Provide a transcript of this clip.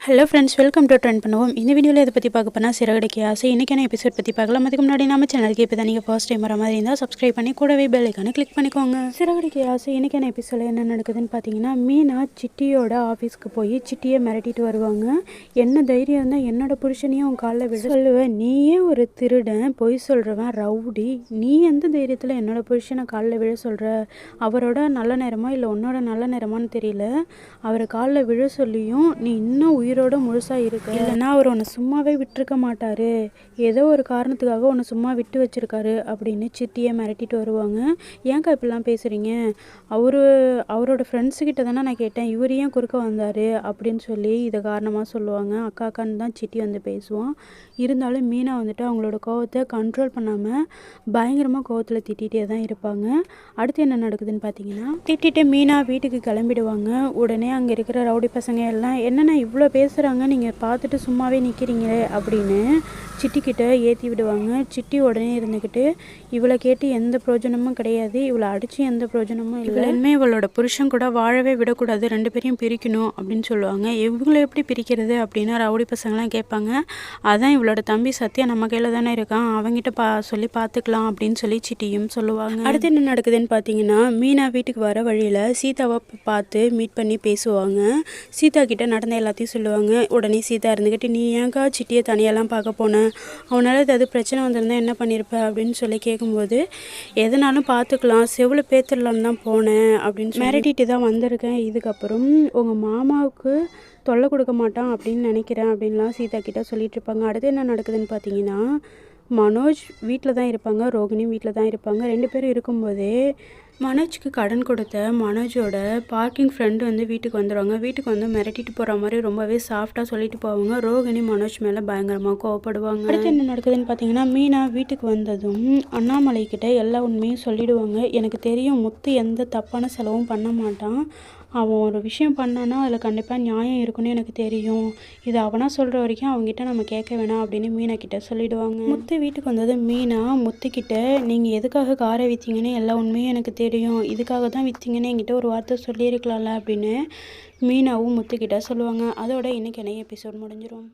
Hello friends, welcome to trend பண்ணுவோம். இந்த வீடியோவில் இதை பற்றி பார்க்க போனால் சிறகடிக்க ஆசை இன்றைக்கான எபிசோட் பற்றி பார்க்கலாம். அதுக்கு முன்னாடி நம்ம சேனலுக்கு இப்போ தான் நீங்கள் ஃபர்ஸ்ட் டைம் வர மாதிரி இருந்தால் சப்ஸ்கிரைப் பண்ணி கூடவே பெல் ஐக்கானை கிளிக் பண்ணிக்கோங்க. சிறகடிக்க ஆசை இன்றைக்கான எபிசோடில் என்ன நடக்குதுன்னு பார்த்தீங்கன்னா, மீனா சிட்டியோட ஆஃபீஸ்க்கு போய் சிட்டியை மிரட்டிட்டு வருவாங்க. என்ன தைரியம் இருந்தால் என்னோட புருஷனையும் உன் காலில் விட சொல்லுவேன், நீயே ஒரு திருடன், பொய் சொல்கிறவன், ரவுடி, நீ எந்த தைரியத்தில் என்னோட புருஷனை காலில் விழ சொல்கிற? அவரோட நல்ல நேரமா இல்லை உன்னோட நல்ல நேரமானு தெரியல, அவரை காலில் விழ சொல்லியும் நீ இன்னும் உயிரோட முழுசாக இருக்கு. இல்லைன்னா அவர் உன்னை சும்மாவே விட்டுருக்க மாட்டார், ஏதோ ஒரு காரணத்துக்காக உன்னை சும்மா விட்டு வச்சிருக்காரு அப்படின்னு சிட்டியை மிரட்டிட்டு வருவாங்க. ஏன்க்கா இப்படிலாம் பேசுகிறீங்க? அவரோட ஃப்ரெண்ட்ஸுக்கிட்ட தானே நான் கேட்டேன், இவர் ஏன் குறுக்க வந்தார் அப்படின்னு சொல்லி இதை காரணமாக சொல்லுவாங்க. அக்காக்கான்னு தான் சிட்டி வந்து பேசுவான். இருந்தாலும் மீனா வந்துட்டு அவங்களோட கோவத்தை கண்ட்ரோல் பண்ணாமல் பயங்கரமாக கோவத்தில் திட்டிகிட்டே தான் இருப்பாங்க. அடுத்து என்ன நடக்குதுன்னு பார்த்தீங்கன்னா, திட்டிட்டு மீனா வீட்டுக்கு கிளம்பிடுவாங்க. உடனே அங்கே இருக்கிற ரவுடி பசங்க எல்லாம், என்னென்ன இவ்வளோ பேசுகிறாங்க, நீங்கள் பார்த்துட்டு சும்மாவே நிற்கிறீங்களே அப்படின்னு சிட்டிக்கிட்ட ஏற்றி விடுவாங்க. சிட்டி உடனே இருந்துக்கிட்டு, இவளை கேட்டு எந்த பிரயோஜனமும் கிடையாது, இவளை அடித்து எந்த பிரயோஜனமும் இல்லை, இனிமேல் இவளோட புருஷன் கூட வாழவே விடக்கூடாது, ரெண்டு பேரையும் பிரிக்கணும் அப்படின்னு சொல்லுவாங்க. இவங்களை எப்படி பிரிக்கிறது அப்படின்னு ரவுடி பசங்களாம் கேட்பாங்க. அதான் இவளோட தம்பி சத்யா நம்ம கையில் தானே இருக்கான், அவங்ககிட்ட சொல்லி பார்த்துக்கலாம் அப்படின்னு சொல்லி சிட்டியும் சொல்லுவாங்க. அடுத்து என்ன நடக்குதுன்னு பார்த்தீங்கன்னா, மீனா வீட்டுக்கு வர வழியில் சீதாவை பார்த்து மீட் பண்ணி பேசுவாங்க. சீதா கிட்ட நடந்த எல்லாத்தையும் சொல்லுவாங்க. உடனே சீதா இருந்துக்கிட்டு, நீ ஏங்கா சிட்டியை தனியெல்லாம் பார்க்க போனேன், அவனால் ஏதாவது பிரச்சனை வந்திருந்தா என்ன பண்ணியிருப்ப அப்படின்னு சொல்லி கேட்கும்போது, எதனாலும் பார்த்துக்கலாம், செவ்வளோ பேத்துடலான்னு தான் போனேன் அப்படின்னு மிரட்டிட்டு தான் வந்திருக்கேன், இதுக்கப்புறம் உங்கள் மாமாவுக்கு தொல்லை கொடுக்க மாட்டான் அப்படின்னு நினைக்கிறேன் அப்படின்லாம் சீதா கிட்ட சொல்லிட்டு இருப்பாங்க. அடுத்து என்ன நடக்குதுன்னு பார்த்தீங்கன்னா, மனோஜ் வீட்டில் தான் இருப்பாங்க, ரோகிணியும் வீட்டில் தான் இருப்பாங்க. ரெண்டு பேரும் இருக்கும்போதே மனோஜ்க்கு கடன் கொடுத்த மனோஜோட பார்க்கிங் ஃப்ரெண்டு வந்து வீட்டுக்கு வந்துடுவாங்க. வீட்டுக்கு வந்து மிரட்டிட்டு போகிற மாதிரி ரொம்பவே சாஃப்டாக சொல்லிட்டு போவாங்க. ரோகிணி மனோஜ் மேலே பயங்கரமாக கோவப்படுவாங்க. அடுத்து என்ன நடக்குதுன்னு பார்த்தீங்கன்னா, மீனா வீட்டுக்கு வந்ததும் அண்ணாமலை கிட்ட எல்லா உண்மையும் சொல்லிடுவாங்க. எனக்கு தெரியும், முத்து எந்த தப்பான செலவும் பண்ண மாட்டான், அவன் ஒரு விஷயம் பண்ணான்னா அதில் கண்டிப்பாக நியாயம் இருக்குன்னு எனக்கு தெரியும், இது அவனாக சொல்கிற வரைக்கும் அவங்ககிட்ட நம்ம கேட்க வேணாம் அப்படின்னு மீனா கிட்ட சொல்லிடுவாங்க. முத்து வீட்டுக்கு வந்தது மீனா முத்துக்கிட்ட, நீங்கள் எதுக்காக காரை விற்றீங்கன்னு எல்லா உண்மையும் எனக்கு தெரியும், இதுக்காக தான் விற்றீங்கன்னு என்கிட்ட ஒரு வார்த்தை சொல்லியிருக்கலாம்ல அப்படின்னு மீனாவும் முத்துக்கிட்ட சொல்லுவாங்க. அதோட இன்னைக்கு என்ன எபிசோட் முடிஞ்சிடும்.